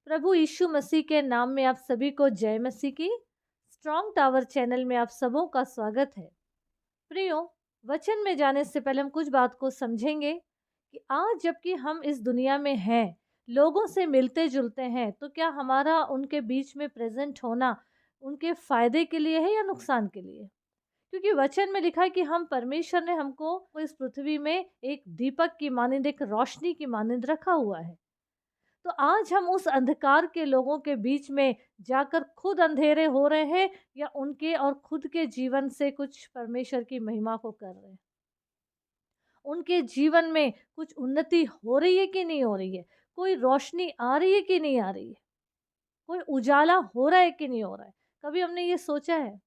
प्रभु यीशु मसीह के नाम में आप सभी को जय मसीह की। स्ट्रॉन्ग टावर चैनल में आप सबों का स्वागत है। प्रियो, वचन में जाने से पहले हम कुछ बात को समझेंगे कि आज जबकि हम इस दुनिया में हैं, लोगों से मिलते जुलते हैं, तो क्या हमारा उनके बीच में प्रेजेंट होना उनके फायदे के लिए है या नुकसान के लिए? क्योंकि वचन में लिखा है कि हम परमेश्वर ने हमको इस पृथ्वी में एक दीपक की मानिंद, एक रोशनी की मानिंद रखा हुआ है। तो आज हम उस अंधकार के लोगों के बीच में जाकर खुद अंधेरे हो रहे हैं या उनके और खुद के जीवन से कुछ परमेश्वर की महिमा को कर रहे हैं? उनके जीवन में कुछ उन्नति हो रही है कि नहीं हो रही है? कोई रोशनी आ रही है कि नहीं आ रही है? कोई उजाला हो रहा है कि नहीं हो रहा है? कभी हमने ये सोचा है?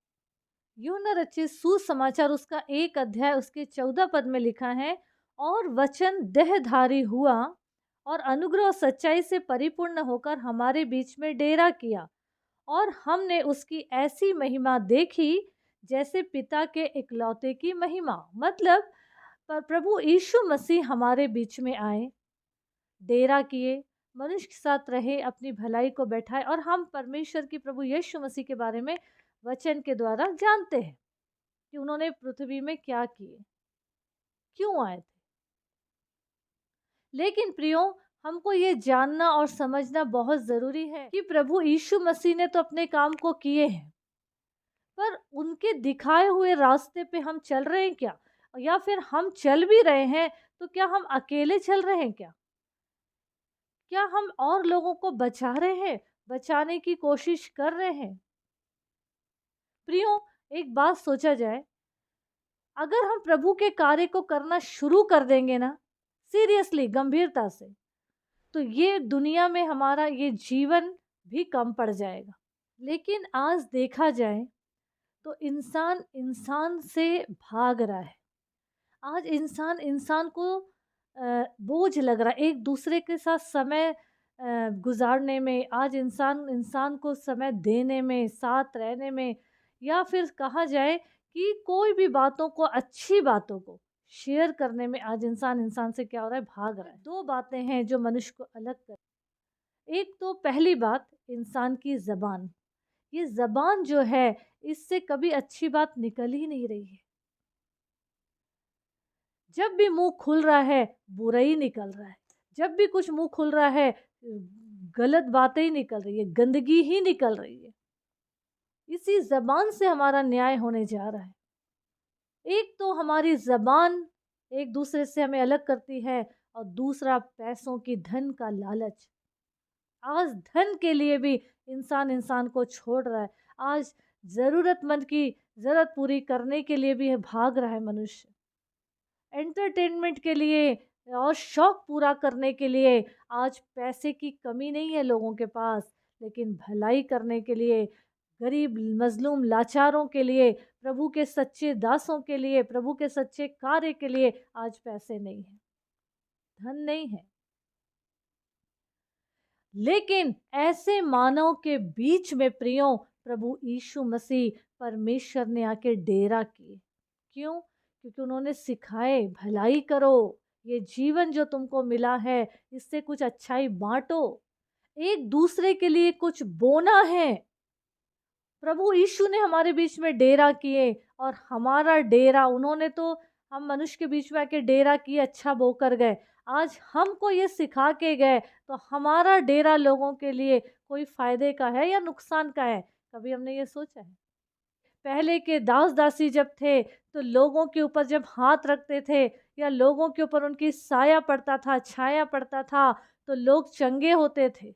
यूहन्ना रचित सुसमाचार उसका 1 अध्याय उसके 14 पद में लिखा है, और वचन देहधारी हुआ और अनुग्रह और सच्चाई से परिपूर्ण होकर हमारे बीच में डेरा किया, और हमने उसकी ऐसी महिमा देखी जैसे पिता के इकलौते की महिमा। मतलब पर प्रभु यीशु मसीह हमारे बीच में आए, डेरा किए, मनुष्य के साथ रहे, अपनी भलाई को बैठाए, और हम परमेश्वर की प्रभु यीशु मसीह के बारे में वचन के द्वारा जानते हैं कि उन्होंने पृथ्वी में क्या किए, क्यों आए थे। लेकिन प्रियो, हमको ये जानना और समझना बहुत ज़रूरी है कि प्रभु यीशु मसीह ने तो अपने काम को किए हैं, पर उनके दिखाए हुए रास्ते पे हम चल रहे हैं क्या? या फिर हम चल भी रहे हैं तो क्या हम अकेले चल रहे हैं क्या? क्या हम और लोगों को बचा रहे हैं, बचाने की कोशिश कर रहे हैं? प्रियो, एक बात सोचा जाए, अगर हम प्रभु के कार्य को करना शुरू कर देंगे ना, सीरियसली, गंभीरता से, तो ये दुनिया में हमारा ये जीवन भी कम पड़ जाएगा। लेकिन आज देखा जाए तो इंसान इंसान से भाग रहा है। आज इंसान इंसान को बोझ लग रहा है एक दूसरे के साथ समय गुजारने में। आज इंसान इंसान को समय देने में, साथ रहने में, या फिर कहा जाए कि कोई भी बातों को, अच्छी बातों को शेयर करने में आज इंसान इंसान से क्या हो रहा है, भाग रहा है। दो बातें हैं जो मनुष्य को अलग कर, एक तो पहली बात इंसान की ज़बान। ये ज़बान जो है, इससे कभी अच्छी बात निकल ही नहीं रही है। जब भी मुंह खुल रहा है बुरा ही निकल रहा है, जब भी कुछ मुंह खुल रहा है गलत बातें ही निकल रही है, गंदगी ही निकल रही है। इसी ज़बान से हमारा न्याय होने जा रहा है। एक तो हमारी ज़बान एक दूसरे से हमें अलग करती है, और दूसरा पैसों की, धन का लालच। आज धन के लिए भी इंसान इंसान को छोड़ रहा है। आज ज़रूरतमंद की ज़रूरत पूरी करने के लिए भी भाग रहा है मनुष्य। एंटरटेनमेंट के लिए और शौक पूरा करने के लिए आज पैसे की कमी नहीं है लोगों के पास, लेकिन भलाई करने के लिए, गरीब, मज़लूम, लाचारों के लिए, प्रभु के सच्चे दासों के लिए, प्रभु के सच्चे कार्य के लिए आज पैसे नहीं है, धन नहीं है। लेकिन ऐसे मानव के बीच में प्रियो, प्रभु यीशु मसीह परमेश्वर ने आके डेरा किए। क्यों? क्योंकि उन्होंने सिखाए भलाई करो, ये जीवन जो तुमको मिला है इससे कुछ अच्छाई बांटो, एक दूसरे के लिए कुछ बोना है। प्रभु यीशु ने हमारे बीच में डेरा किए, और हमारा डेरा उन्होंने तो हम मनुष्य के बीच में आके डेरा किए, अच्छा बो कर गए। आज हमको ये सिखा के गए, तो हमारा डेरा लोगों के लिए कोई फायदे का है या नुकसान का है? कभी हमने ये सोचा है? पहले के दास दासी जब थे, तो लोगों के ऊपर जब हाथ रखते थे या लोगों के ऊपर उनकी साया पड़ता था, छाया पड़ता था, तो लोग चंगे होते थे,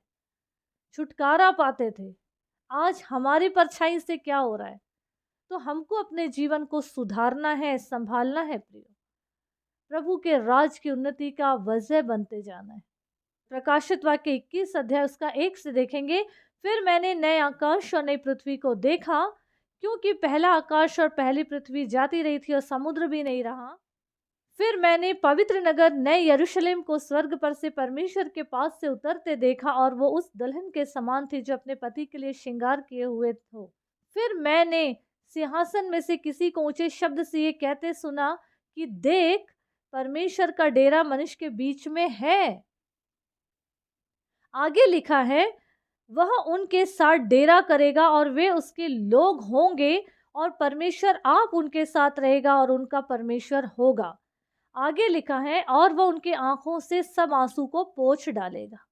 छुटकारा पाते थे। आज हमारी परछाई से क्या हो रहा है? तो हमको अपने जीवन को सुधारना है, संभालना है प्रियो। प्रभु के राज की उन्नति का वजह बनते जाना है। प्रकाशित वाक्य 21 अध्याय उसका 1 से देखेंगे, फिर मैंने नए आकाश और नई पृथ्वी को देखा, क्योंकि पहला आकाश और पहली पृथ्वी जाती रही थी और समुद्र भी नहीं रहा। फिर मैंने पवित्र नगर नए यरूशलेम को स्वर्ग पर से परमेश्वर के पास से उतरते देखा, और वो उस दुल्हन के समान थी जो अपने पति के लिए श्रृंगार किए हुए हो। फिर मैंने सिंहासन में से किसी को ऊंचे शब्द से ये कहते सुना कि देख, परमेश्वर का डेरा मनुष्य के बीच में है। आगे लिखा है, वह उनके साथ डेरा करेगा और वे उसके लोग होंगे, और परमेश्वर आप उनके साथ रहेगा और उनका परमेश्वर होगा। आगे लिखा है, और वह उनकी आंखों से सब आंसू को पोंछ डालेगा।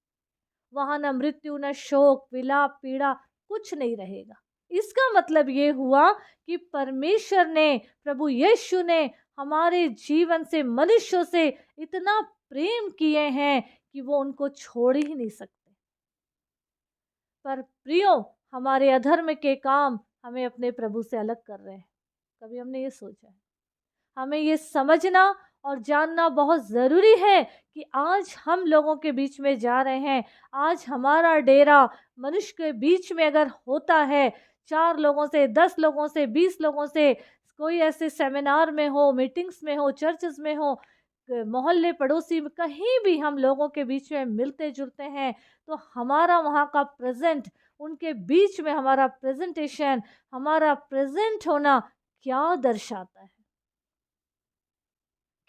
वहां न मृत्यु, न शोक, विलाप, पीड़ा, कुछ नहीं रहेगा। इसका मतलब ये हुआ कि परमेश्वर ने, प्रभु यीशु ने हमारे जीवन से, मनुष्यों से इतना प्रेम किए हैं कि वो उनको छोड़ ही नहीं सकते। पर प्रियो, हमारे अधर्म के काम हमें अपने प्रभु से अलग कर रहे हैं। कभी हमने ये सोचा है? हमें ये समझना और जानना बहुत ज़रूरी है कि आज हम लोगों के बीच में जा रहे हैं। आज हमारा डेरा मनुष्य के बीच में अगर होता है, 4 लोगों से, 10 लोगों से, 20 लोगों से, कोई ऐसे सेमिनार में हो, मीटिंग्स में हो, चर्चेस में हो, मोहल्ले पड़ोसी में, कहीं भी हम लोगों के बीच में मिलते जुलते हैं, तो हमारा वहाँ का प्रेजेंट, उनके बीच में हमारा प्रेजेंटेशन, हमारा प्रेजेंट होना क्या दर्शाता है,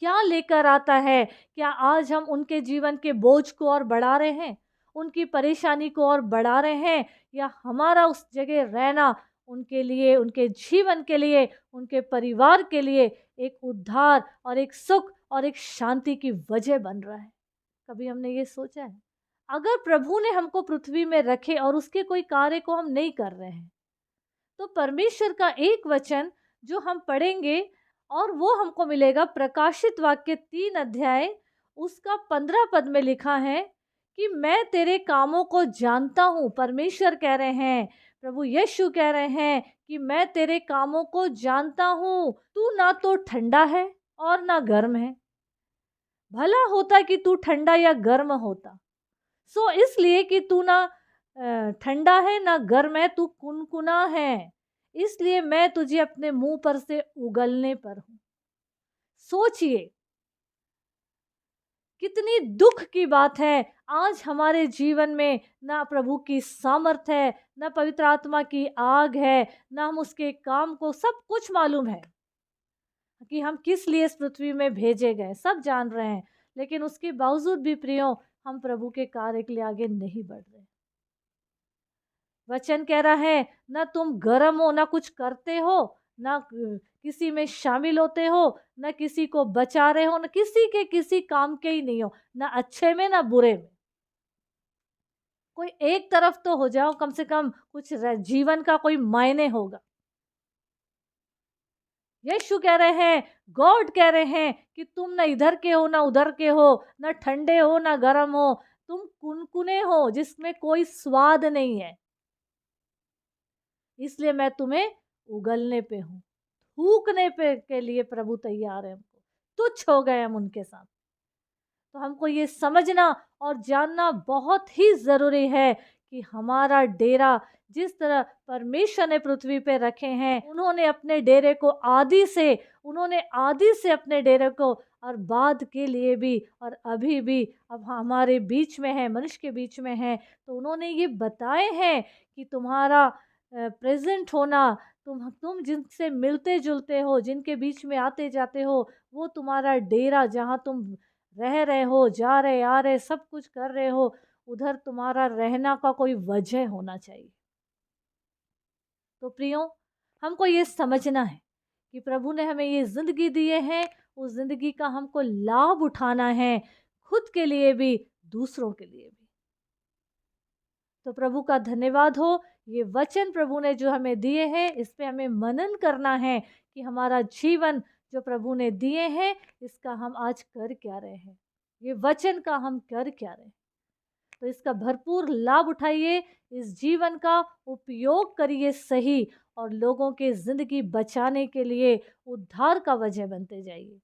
क्या लेकर आता है? क्या आज हम उनके जीवन के बोझ को और बढ़ा रहे हैं, उनकी परेशानी को और बढ़ा रहे हैं, या हमारा उस जगह रहना उनके लिए, उनके जीवन के लिए, उनके परिवार के लिए एक उद्धार और एक सुख और एक शांति की वजह बन रहा है? कभी हमने ये सोचा है? अगर प्रभु ने हमको पृथ्वी में रखे और उसके कोई कार्य को हम नहीं कर रहे हैं, तो परमेश्वर का एक वचन जो हम पढ़ेंगे और वो हमको मिलेगा, प्रकाशित वाक्य 3 अध्याय उसका 15 पद में लिखा है कि मैं तेरे कामों को जानता हूँ। परमेश्वर कह रहे हैं, प्रभु यीशु कह रहे हैं कि मैं तेरे कामों को जानता हूँ। तू ना तो ठंडा है और ना गर्म है। भला होता कि तू ठंडा या गर्म होता। सो इसलिए कि तू ना ठंडा है ना गर्म है, तू कुनकुना है, इसलिए मैं तुझे अपने मुंह पर से उगलने पर हूं। सोचिए, कितनी दुख की बात है। आज हमारे जीवन में ना प्रभु की सामर्थ है, ना पवित्र आत्मा की आग है, ना हम उसके काम को, सब कुछ मालूम है कि हम किस लिए इस पृथ्वी में भेजे गए, सब जान रहे हैं, लेकिन उसके बावजूद भी प्रियो, हम प्रभु के कार्य के लिए आगे नहीं बढ़ रहे। वचन कह रहा है, ना तुम गर्म हो, ना कुछ करते हो, ना किसी में शामिल होते हो, ना किसी को बचा रहे हो, ना किसी के किसी काम के ही नहीं हो, ना अच्छे में ना बुरे में। कोई एक तरफ तो हो जाओ, कम से कम कुछ जीवन का कोई मायने होगा। यीशु कह रहे हैं, गॉड कह रहे हैं कि तुम ना इधर के हो ना उधर के हो, ना ठंडे हो ना गर्म हो, तुम कुनकुने हो जिसमें कोई स्वाद नहीं है। इसलिए मैं तुम्हें उगलने पे हूँ, थूकने पे के लिए प्रभु तैयार है हमको, तुच्छ हो गए हम उनके साथ। तो हमको ये समझना और जानना बहुत ही ज़रूरी है कि हमारा डेरा जिस तरह परमेश्वर ने पृथ्वी पे रखे हैं, उन्होंने आदि से अपने डेरे को, और बाद के लिए भी, और अभी भी अब हमारे बीच में है, मनुष्य के बीच में है। तो उन्होंने ये बताए हैं कि तुम्हारा प्रेजेंट होना, तुम जिनसे मिलते जुलते हो, जिनके बीच में आते जाते हो, वो तुम्हारा डेरा, जहाँ तुम रह रहे हो, जा रहे आ रहे, सब कुछ कर रहे हो, उधर तुम्हारा रहना का कोई वजह होना चाहिए। तो प्रियो, हमको ये समझना है कि प्रभु ने हमें ये ज़िंदगी दिए हैं, उस ज़िंदगी का हमको लाभ उठाना है, खुद के लिए भी, दूसरों के लिए भी। तो प्रभु का धन्यवाद हो, ये वचन प्रभु ने जो हमें दिए हैं, इस पे हमें मनन करना है कि हमारा जीवन जो प्रभु ने दिए हैं, इसका हम आज कर क्या रहे हैं, ये वचन का हम कर क्या रहे हैं। तो इसका भरपूर लाभ उठाइए, इस जीवन का उपयोग करिए सही, और लोगों के ज़िंदगी बचाने के लिए उद्धार का वजह बनते जाइए।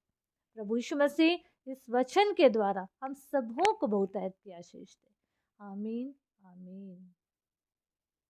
प्रभु यीशु मसीह इस वचन के द्वारा हम सबों को बहुतायत की आशीष दे। आमीन, आमीन।